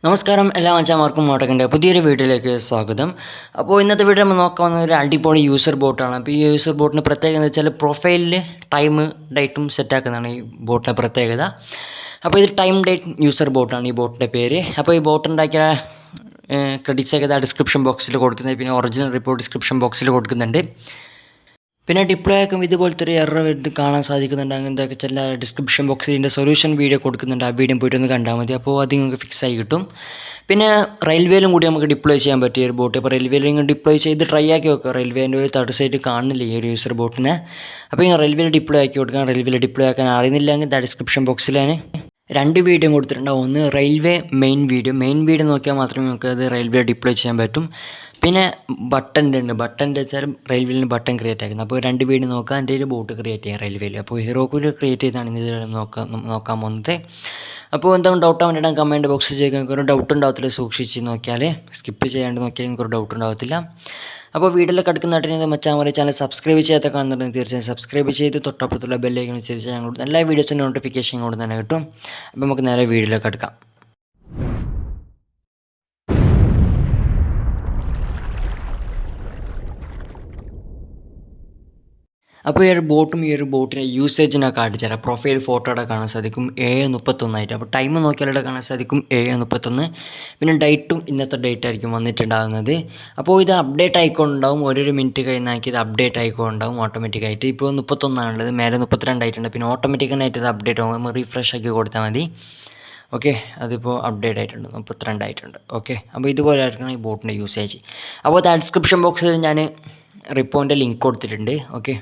നമസ്കാരം എല്ലാ അച്ഛന്മാർക്കും മോട്ടക്കിൻ്റെ പുതിയൊരു വീഡിയോയിലേക്ക് സ്വാഗതം. അപ്പോൾ ഇന്നത്തെ വീഡിയോ നമ്മൾ നോക്കാൻ വന്ന ഒരു അടിപൊളി യൂസർ ബോട്ടാണ്. അപ്പോൾ ഈ യൂസർ ബോട്ടിന് പ്രത്യേകത എന്ന് വെച്ചാൽ പ്രൊഫൈലിൽ ടൈം ഡേറ്റും സെറ്റാക്കുന്നതാണ് ഈ ബോട്ടിൻ്റെ പ്രത്യേകത. അപ്പോൾ ഇത് ടൈം ഡേറ്റ് യൂസർ ബോട്ടാണ് ഈ ബോട്ടിൻ്റെ പേര്. അപ്പോൾ ഈ ബോട്ട് ഉണ്ടാക്കിയ ക്രെഡിറ്റ്സ് ഒക്കെ ഡിസ്ക്രിപ്ഷൻ ബോക്സിൽ കൊടുക്കുന്നത്, പിന്നെ ഒറിജിനൽ റിപ്പോർട്ട് ഡിസ്ക്രിപ്ഷൻ ബോക്സിൽ കൊടുക്കുന്നുണ്ട്. പിന്നെ ഡിപ്ലോയ് ആക്കുമ്പോൾ ഇതുപോലത്തെ ഒരു എറർ ഇത് കാണാൻ സാധിക്കുന്നുണ്ട്. അങ്ങനത്തെ ചില ഡിസ്ക്രിപ്ഷൻ ബോക്സിൽ ഇതിൻ്റെ സൊല്യൂഷൻ വീഡിയോ കൊടുക്കുന്നുണ്ട്. ആ വീഡിയോ പോയിട്ട് ഒന്ന് കണ്ടാൽ മതി. അപ്പോൾ അത് നിങ്ങൾക്ക് ഫിക്സ് ആയി കിട്ടും. പിന്നെ റെയിൽവേയിലും കൂടി നമുക്ക് ഡിപ്ലോയ് ചെയ്യാൻ പറ്റിയ ഒരു ബോട്ട്. ഇപ്പോൾ റെയിൽവേയിൽ നിങ്ങൾ ഡിപ്ലോയ് ചെയ്ത് ട്രൈ ആക്കി വെക്കുക. റെയിൽവേൻ്റെ ഒരു തടസ്സമായിട്ട് കാണുന്നില്ല ഈ ഒരു യൂസർ ബോട്ടിനെ. അപ്പോൾ ഈ റെയിൽവേയിൽ ഡിപ്ലോയ് ആക്കി കൊടുക്കാം. റെയിൽവേയിൽ ഡിപ്ലോയ് ആക്കാൻ അറിയുന്നില്ലെങ്കിൽ ഡിസ്ക്രിപ്ഷൻ ബോക്സിലാണ് 2 വീഡിയോ കൊടുത്തിട്ടുണ്ടാവും. ഒന്ന് റെയിൽവേ മെയിൻ വീഡിയോ നോക്കിയാൽ മാത്രമേ നമുക്ക് അത് റെയിൽവേ ഡിപ്ലോയ് ചെയ്യാൻ പറ്റും. പിന്നെ ബട്ടൻ്റെ വെച്ചാൽ റെയിൽവേയിൽ ബട്ടൺ ക്രിയേറ്റ് ആക്കുന്നത്. അപ്പോൾ 2 വീഡിയോ നോക്കാം. എൻ്റെ ഒരു ബോട്ട് ക്രിയേറ്റ് ചെയ്യാം റെയിൽവേയിൽ. അപ്പോൾ ഹീറോക്കൂൽ ക്രിയേറ്റ് ചെയ്താണ് ഇത് നോക്കാൻ പോകുന്നത്. അപ്പോൾ എന്തെങ്കിലും ഡൗട്ട് ആവാൻ കമൻറ്റ് ബോക്സിൽ ചെയ്യാൻ ഒരു ഡൗട്ട് ഉണ്ടാവത്തില്ല. സൂക്ഷിച്ച് നോക്കിയാൽ, സ്കിപ്പ് ചെയ്യാണ്ട് നോക്കിയാൽ നിങ്ങൾക്ക് ഒരു ഡൗട്ട് ഉണ്ടാവത്തില്ല. അപ്പോൾ വീഡിയോയിലൊക്കെ അടുക്കുന്നതായിട്ട് മച്ചാൻ ചാനൽ സബ്സ്ക്രൈബ് ചെയ്യാത്ത കാണുന്നുണ്ടെങ്കിൽ തീർച്ചയായും സബ്സ്ക്രൈബ് ചെയ്ത് തൊട്ടപ്പുറത്തുള്ള ബെല്ലൈക്കൺ ചെയ്ത് ഞങ്ങൾ എല്ലാ വീഡിയോസിൻ്റെ നോട്ടിഫിക്കേഷൻ കൊണ്ട് തന്നെ കിട്ടും. അപ്പോൾ നമുക്ക് നേരെ വീഡിയോയിലേക്ക് അടുക്കാം. അപ്പോൾ ഈ ഒരു ബോട്ടിൻ്റെ യൂസേജിനെ കാണിച്ചു തരാം. പ്രൊഫൈൽ ഫോട്ടോയുടെ കാണാൻ സാധിക്കും 7:31 അപ്പോൾ ടൈം നോക്കിയാൽ കാണാൻ സാധിക്കും 7:31. പിന്നെ ഡേറ്റും ഇന്നത്തെ ഡേറ്റ് ആയിരിക്കും വന്നിട്ടുണ്ടാകുന്നത്. അപ്പോൾ ഇത് അപ്ഡേറ്റ് ആയിക്കൊണ്ടുണ്ടാവും. ഓരോരോ മിനിറ്റ് കഴിഞ്ഞാക്കി ഇത് അപ്ഡേറ്റ് ആയിക്കൊണ്ടുണ്ടാവും ഓട്ടോമാറ്റിക്കായിട്ട്. ഇപ്പോൾ 31 മേലെ 32 ആയിട്ടുണ്ട്. പിന്നെ ഓട്ടോമാറ്റിക്കായിട്ട് ഇത് അപ്ഡേറ്റ് ആകും. നമ്മൾ റീഫ്രഷ് ആക്കി കൊടുത്താൽ മതി. ഓക്കെ, അതിപ്പോൾ അപ്ഡേറ്റ് ആയിട്ടുണ്ട്, 32 ആയിട്ടുണ്ട്. ഓക്കെ, അപ്പോൾ ഇതുപോലെ ആയിരിക്കണം ഈ ബോട്ടിൻ്റെ യൂസേജ്. അപ്പോൾ ഡിസ്ക്രിപ്ഷൻ ബോക്സിൽ ഞാൻ റിപ്പോൻ്റെ ലിങ്ക് കൊടുത്തിട്ടുണ്ട്. ഓക്കെ,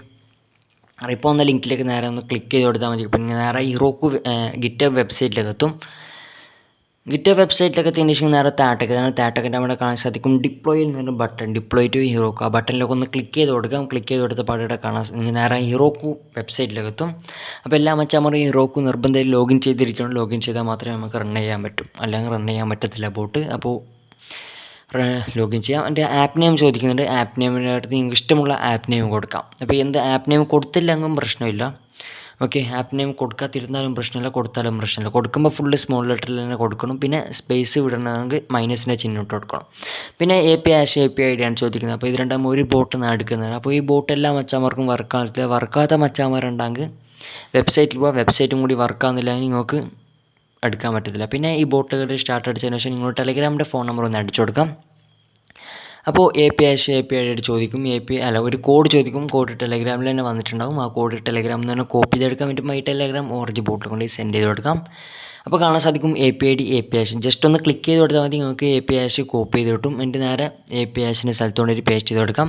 ഇപ്പോൾ ഒന്ന് ലിങ്കിലേക്ക് നേരെ ഒന്ന് ക്ലിക്ക് ചെയ്ത് കൊടുത്താൽ മതി. പിന്നെ നേരെ ഹീറോക്ക് ഗിറ്റബ് വെബ്സൈറ്റിലേക്ക് എത്തും. ഗിറ്റബ് വെബ്സൈറ്റിലേക്ക് എത്തിയതിന് ശേഷം നേരെ താട്ടൊക്കെ അവിടെ കാണാൻ സാധിക്കും ഡിപ്ലോയിൽ നിന്ന് ബട്ടൺ, ഡിപ്ലോയ് ടു ഹീറോക്ക്. ആ ബട്ടണിലേക്ക് ഒന്ന് ക്ലിക്ക് ചെയ്ത് കൊടുക്കാം. ക്ലിക്ക് ചെയ്ത് കൊടുത്ത പാടെ കാണാൻ നേരെ ഹീറോക്ക് വെബ്സൈറ്റിലേക്ക് എത്തും. അപ്പോൾ എല്ലാ മച്ചാന്മാരും ഹീറോക്ക് നിർബന്ധം ലോഗിൻ ചെയ്തിരിക്കണം. ലോഗിൻ ചെയ്താൽ മാത്രമേ നമുക്ക് റൺ ചെയ്യാൻ പറ്റും, അല്ലെങ്കിൽ റൺ ചെയ്യാൻ പറ്റത്തില്ല ബോട്ട്. അപ്പോൾ ലോഗിൻ ചെയ്യാം. എൻ്റെ ആപ്പ് നെയിം ചോദിക്കുന്നുണ്ട്. ആപ്പ് നെയിമിൻ്റെ അടുത്ത് നിങ്ങൾക്ക് ഇഷ്ടമുള്ള ആപ്പ് നെയിം കൊടുക്കാം. അപ്പോൾ എന്ത് ആപ്പ് നെയിം കൊടുത്തില്ലെങ്കിലും പ്രശ്നമില്ല. ഓക്കെ, ആപ്പ് നെയിം കൊടുക്കാതിരുന്നാലും പ്രശ്നമില്ല, കൊടുത്താലും പ്രശ്നമില്ല. കൊടുക്കുമ്പോൾ ഫുള്ള് സ്മോൾ ലെറ്ററിൽ തന്നെ കൊടുക്കണം. പിന്നെ സ്പേസ് വിടണമെങ്കിൽ മൈനസിൻ്റെ ചിഹ്നം ഇട്ട് കൊടുക്കണം. പിന്നെ API ID ആണ് ചോദിക്കുന്നത്. അപ്പോൾ ഇത് രണ്ടാകുമ്പോൾ ഒരു ബോട്ട് എടുക്കുന്നത്. അപ്പോൾ ഈ ബോട്ട് എല്ലാ മച്ചാന്മാർക്കും വർക്കാത്ത മച്ചാന്മാരുണ്ടെങ്കിൽ വെബ്സൈറ്റിൽ പോകാം. വെബ്സൈറ്റും കൂടി വർക്കാകുന്നില്ല നിങ്ങൾക്ക് എടുക്കാൻ പറ്റത്തില്ല. പിന്നെ ഈ ബോട്ടുകൾ സ്റ്റാർട്ട് അടിച്ചതിന് ശേഷം നിങ്ങൾ ടെലഗ്രാമിൻ്റെ ഫോൺ നമ്പർ ഒന്ന് അടിച്ചു കൊടുക്കാം. അപ്പോൾ API ID ചോദിക്കും. ഒരു കോഡ് ചോദിക്കും. കോഡ് ടെലഗ്രാമിൽ തന്നെ വന്നിട്ടുണ്ടാകും. ആ കോഡ് ടെലഗ്രാമിൽ തന്നെ കോപ്പി ചെയ്തെടുക്കാൻ വേണ്ടി മൈ ടെലഗ്രാം ഓറഞ്ച് ബോട്ടിൽ കൊണ്ട് സെൻഡ് ചെയ്ത് കൊടുക്കാം. അപ്പോൾ കാണാൻ സാധിക്കും API ID ജസ്റ്റ് ഒന്ന് ക്ലിക്ക് ചെയ്ത് കൊടുത്താൽ മതി. നിങ്ങൾക്ക് API കോപ്പി ചെയ്ത് കിട്ടും. എൻ്റെ നേരെ API സ്ഥലത്ത് കൊണ്ടിട്ട് പേസ്റ്റ് ചെയ്ത് കൊടുക്കാം.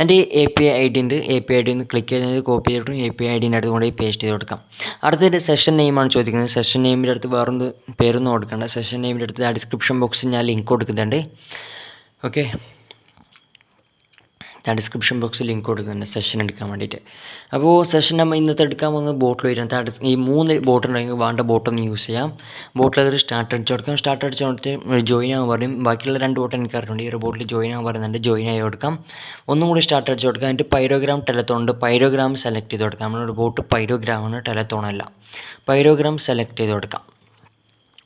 എൻ്റെ API ID ഉണ്ട്. API ID ഒന്ന് ക്ലിക്ക് ചെയ്ത് കോപ്പി ചെയ്തിട്ടും API ID അടുത്ത് കൊണ്ടുപോയി പേസ്റ്റ് ചെയ്ത് കൊടുക്കാം. അടുത്തൊരു സെഷൻ നെയിമാണ് ചോദിക്കുന്നത്. സെഷൻ നെയിമിൻ്റെ അടുത്ത് വേറൊന്ന് പേരൊന്നും കൊടുക്കേണ്ട. സെഷൻ നെയിമിൻ്റെ അടുത്ത് ഡിസ്ക്രിപ്ഷൻ ബോക്സിൽ ഞാൻ ലിങ്ക് കൊടുക്കുന്നുണ്ട്. ഓക്കെ, ഡിസ്ക്രിപ്ഷൻ ബോക്സിൽ ലിങ്ക് കൊടുക്കുന്നുണ്ട് സെഷൻ എടുക്കാൻ വേണ്ടിയിട്ട്. അപ്പോൾ സെഷൻ നമ്മൾ ഇന്നത്തെ എടുക്കാൻ പോകുന്നത് ബോട്ടിൽ വരും. ഈ 3 ബോട്ട് ഉണ്ടെങ്കിൽ വേണ്ട ബോട്ടൊന്ന് യൂസ് ചെയ്യാം. ബോട്ടിൽ സ്റ്റാർട്ട് അടിച്ച് കൊടുക്കാം. സ്റ്റാർട്ട് അടിച്ച് കൊടുത്ത് ജോയിൻ ആകാൻ പറയും. ബാക്കിയുള്ള 2 ബോട്ട് എനിക്ക് അറിയുന്നുണ്ട്. ഈ ഒരു ബോട്ടിൽ ജോയിൻ ആകാൻ പറയുന്നുണ്ട്. ജോയിൻ ആയി കൊടുക്കാം. ഒന്നും കൂടി സ്റ്റാർട്ട് അടിച്ച് കൊടുക്കാം. എന്നിട്ട് പൈരോഗ്രാം ടെലത്തോൺ ഉണ്ട്. പൈരോഗ്രാം സെലക്ട് ചെയ്ത് കൊടുക്കാം. നമ്മളൊരു ബോട്ട് പൈരോഗ്രാമാണ്, ടെലത്തോണല്ല. പൈരോഗ്രാം സെലക്ട് ചെയ്ത് കൊടുക്കാം.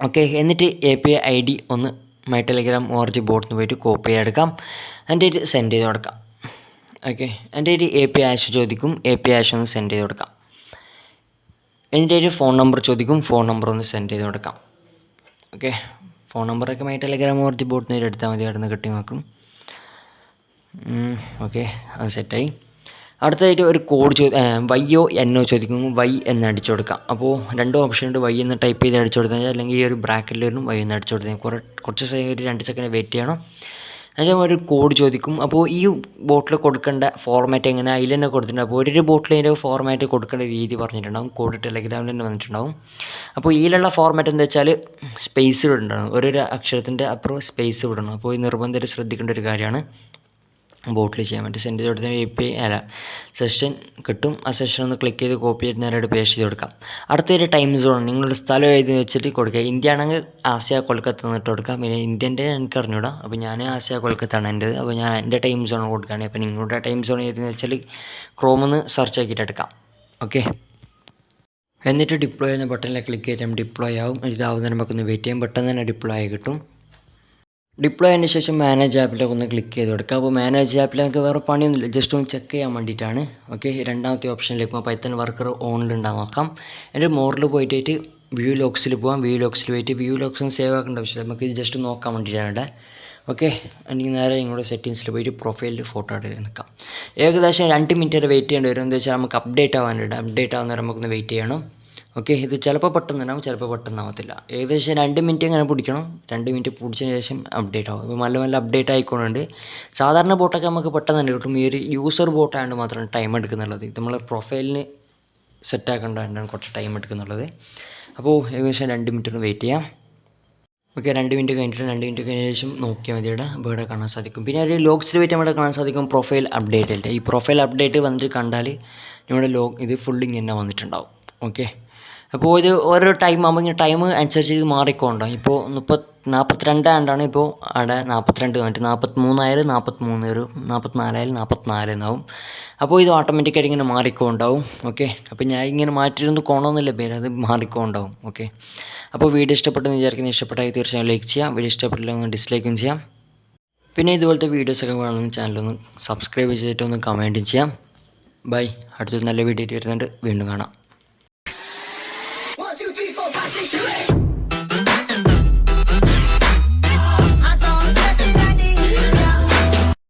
ഓക്കെ, എന്നിട്ട് API ID ഒന്ന് മൈ ടെലഗ്രാം ഓറഞ്ച് ബോട്ടിന് പോയിട്ട് കോപ്പി ചെയ്തെടുക്കാം. എന്നിട്ട് സെൻഡ് ചെയ്ത് കൊടുക്കാം. ഓക്കെ, എൻ്റെ ഒരു API ചോദിക്കും. API ഒന്ന് സെൻഡ് ചെയ്ത് കൊടുക്കാം. എൻ്റെ ഒരു ഫോൺ നമ്പർ ചോദിക്കും. ഫോൺ നമ്പർ ഒന്ന് സെൻഡ് ചെയ്ത് കൊടുക്കാം. ഓക്കെ, ഫോൺ നമ്പറൊക്കെ മൈ ടെലഗ്രാം ഓറഞ്ച് ബോട്ടിന് എടുത്താൽ മതി. അവിടെ നിന്ന് കിട്ടി നോക്കും. ഓക്കെ, അത് സെറ്റായി. അടുത്തതായിട്ട് ഒരു കോഡ് YO ചോദിക്കും. Y എന്ന് അടിച്ചു കൊടുക്കാം. അപ്പോൾ 2 ഓപ്ഷൻ ഉണ്ട്. Y എന്ന് ടൈപ്പ് ചെയ്ത് അടിച്ചു കൊടുത്താൽ അല്ലെങ്കിൽ ഈ ഒരു ബ്രാക്കറ്റിൽ വരും Y എന്ന് അടിച്ചു കൊടുത്താൽ കുറച്ച് ഒരു 2 സെക്കൻഡ് വെയിറ്റ് ചെയ്യണം. അതിന് ഒരു കോഡ് ചോദിക്കും. അപ്പോൾ ഈ ബോട്ടിൽ കൊടുക്കേണ്ട ഫോർമാറ്റ് എങ്ങനെ അതിൽ തന്നെ കൊടുത്തിട്ടുണ്ട്. അപ്പോൾ ഒരു ബോട്ടിൽ അതിൻ്റെ ഫോർമാറ്റ് കൊടുക്കേണ്ട രീതി പറഞ്ഞിട്ടുണ്ടാകും. കോഡ് ടെലഗ്രാമിൽ തന്നെ വന്നിട്ടുണ്ടാകും. അപ്പോൾ ഇതിലുള്ള ഫോർമാറ്റ് എന്താ വെച്ചാൽ സ്പേസ് വിടണം. ഒരു അക്ഷരത്തിൻ്റെ അപ്പുറം സ്പേസ് വിടണം. അപ്പോൾ ഈ നിർബന്ധമായിട്ട് ശ്രദ്ധിക്കേണ്ട ഒരു കാര്യമാണ്. ബോട്ടിൽ ചെയ്യാൻ വേണ്ടി സെൻഡ് ചെയ്ത് കൊടുത്താൽ API സെഷൻ കിട്ടും. ആ സെഷൻ ഒന്ന് ക്ലിക്ക് ചെയ്ത് കോപ്പി ചെയ്ത് നേരെ പേസ്റ്റ് ചെയ്ത് കൊടുക്കാം. അടുത്തൊരു ടൈം സോൺ നിങ്ങളുടെ സ്ഥലം എഴുതി വെച്ചിട്ട് കൊടുക്കുക. ഇന്ത്യ ആണെങ്കിൽ ആസിയ കൊൽക്കത്ത എന്നിട്ട് കൊടുക്കാം. പിന്നെ ഇന്ത്യൻ്റെ എനിക്ക് അറിഞ്ഞൂടാ. അപ്പോൾ ഞാൻ ആസിയ കൊൽക്കത്താണ് എൻ്റെത്. അപ്പോൾ ഞാൻ എൻ്റെ ടൈം സോൺ കൊടുക്കുകയാണ്. അപ്പോൾ നിങ്ങളുടെ ടൈം സോൺ ഏതെന്ന് വെച്ചാൽ ക്രോമിൽ സെർച്ച് ആക്കിയിട്ട് എടുക്കാം. ഓക്കെ, എന്നിട്ട് ഡിപ്ലോയ് എന്ന ബട്ടണിൽ ക്ലിക്ക് ചെയ്താൽ ഡിപ്ലോയ് ആവും. ഇതാവുന്നതിന് നമുക്കൊന്ന് വെയിറ്റ് ചെയ്യാം. പെട്ടെന്ന് തന്നെ ഡിപ്ലോയ് ആയി കിട്ടും. ഡിപ്ലോയ് ആയതിന് ശേഷം മാനേജ് ആപ്പിലൊക്കെ ഒന്ന് ക്ലിക്ക് ചെയ്ത് കൊടുക്കുക. അപ്പോൾ മാനേജ് ആപ്പിൽ നമുക്ക് വേറെ പണിയൊന്നുമില്ല, ജസ്റ്റ് ഒന്ന് ചെക്ക് ചെയ്യാൻ വേണ്ടിയിട്ടാണ്. ഓക്കെ, രണ്ടാമത്തെ ഓപ്ഷനിലേക്ക് പോകാം. പൈത്തൺ വർക്കർ ഓണിലുണ്ടാകും നോക്കാം. എൻ്റെ മോറിൽ പോയിട്ട് വ്യൂ ലോക്സിൽ പോകാം. വ്യൂ ലോക്സിൽ പോയിട്ട് വ്യൂ ലോക്സ് ഒന്ന് സേവ് ആക്കേണ്ട ആവശ്യമില്ല, നമുക്ക് ജസ്റ്റ് നോക്കാൻ വേണ്ടിയിട്ടാണ് ഇവിടെ. ഓക്കെ, എനിക്ക് നേരെ നിങ്ങളുടെ സെറ്റിങ്സിൽ പോയിട്ട് പ്രൊഫൈലിൽ ഫോട്ടോ ഇട്ട് നിൽക്കാം. ഏകദേശം 2 മിനിറ്റ് വരെ വെയിറ്റ് ചെയ്യേണ്ടി വരും. എന്താ വെച്ചാൽ നമുക്ക് അപ്ഡേറ്റ് ആവാനുണ്ട്. അപ്ഡേറ്റ് ആവുന്നവരെ നമുക്കൊന്ന് വെയിറ്റ് ചെയ്യണം. ഓക്കെ, ഇത് ചിലപ്പോൾ പെട്ടെന്നുണ്ടാവും, ചിലപ്പോൾ പെട്ടെന്നാവത്തില്ല. ഏകദേശം 2 മിനിറ്റ് ഇങ്ങനെ പിടിക്കണം. 2 മിനിറ്റ് പിടിച്ചതിന് ശേഷം അപ്ഡേറ്റ് ആവും. അപ്പോൾ നല്ല നല്ല അപ്ഡേറ്റ് ആയിക്കൊണ്ടുണ്ട്. സാധാരണ ബോട്ടൊക്കെ നമുക്ക് പെട്ടെന്ന് തന്നെ കിട്ടും. ഈ ഒരു യൂസർ ബോട്ടായതുകൊണ്ട് മാത്രമാണ് ടൈം എടുക്കുന്നുള്ളത്. ഇത് നമ്മൾ പ്രൊഫൈലിന് സെറ്റാക്കേണ്ടതാണ് കുറച്ച് ടൈം എടുക്കുന്നുള്ളത്. അപ്പോൾ ഏകദേശം 2 മിനിറ്റ് ഒന്ന് വെയിറ്റ് ചെയ്യാം. ഓക്കെ, 2 മിനിറ്റ് കഴിഞ്ഞിട്ട് 2 മിനിറ്റ് കഴിഞ്ഞ ശേഷം നോക്കിയാൽ മതി. ഇവിടെ കാണാൻ സാധിക്കും. പിന്നെ ഒരു ലോക്സിൽ പോയിട്ട് നമ്മുടെ കാണാൻ സാധിക്കും പ്രൊഫൈൽ അപ്ഡേറ്റ് അല്ലേ. ഈ പ്രൊഫൈൽ അപ്ഡേറ്റ് വന്നിട്ട് കണ്ടാൽ നമ്മുടെ ഇത് ഫുള്ളിങ് തന്നെ വന്നിട്ടുണ്ടാവും. ഓക്കെ, അപ്പോൾ ഇത് ഓരോ ടൈം ആകുമ്പോൾ ഇങ്ങനെ ടൈം അനുസരിച്ച് ഇത് മാറിക്കൊണ്ടാകും. ഇപ്പോൾ 42 ആണ്ടാണ് ഇപ്പോൾ അവിടെ 42 കഴിഞ്ഞിട്ട് 43 43 44 44 എന്നാവും. അപ്പോൾ ഇത് ഓട്ടോമാറ്റിക്കായിട്ട് ഇങ്ങനെ മാറിക്കൊണ്ടാവും. ഓക്കെ, അപ്പോൾ ഞാൻ ഇങ്ങനെ മാറ്റിയിരുന്ന് കോണമെന്നില്ല പേര്, അത് മാറിക്കൊണ്ടാവും. ഓക്കെ, അപ്പോൾ വീഡിയോ ഇഷ്ടപ്പെട്ടെന്ന് വിചാരിക്കുന്നത്, ഇഷ്ടപ്പെട്ടാൽ തീർച്ചയായും ലൈക്ക് ചെയ്യാം. വീഡിയോ ഇഷ്ടപ്പെട്ടില്ല ഒന്ന് ഡിസ്ലൈക്കും ചെയ്യാം. പിന്നെ ഇതുപോലത്തെ വീഡിയോസൊക്കെ വേണമെങ്കിൽ ചാനലൊന്ന് സബ്സ്ക്രൈബ് ചെയ്തിട്ടൊന്ന് കമൻറ്റും ചെയ്യാം. ബൈ, അടുത്തൊരു നല്ല വീഡിയോ വരുന്നുണ്ട്. വീണ്ടും കാണാം. 1, 2, 3, 4, 5, 6, 7, 8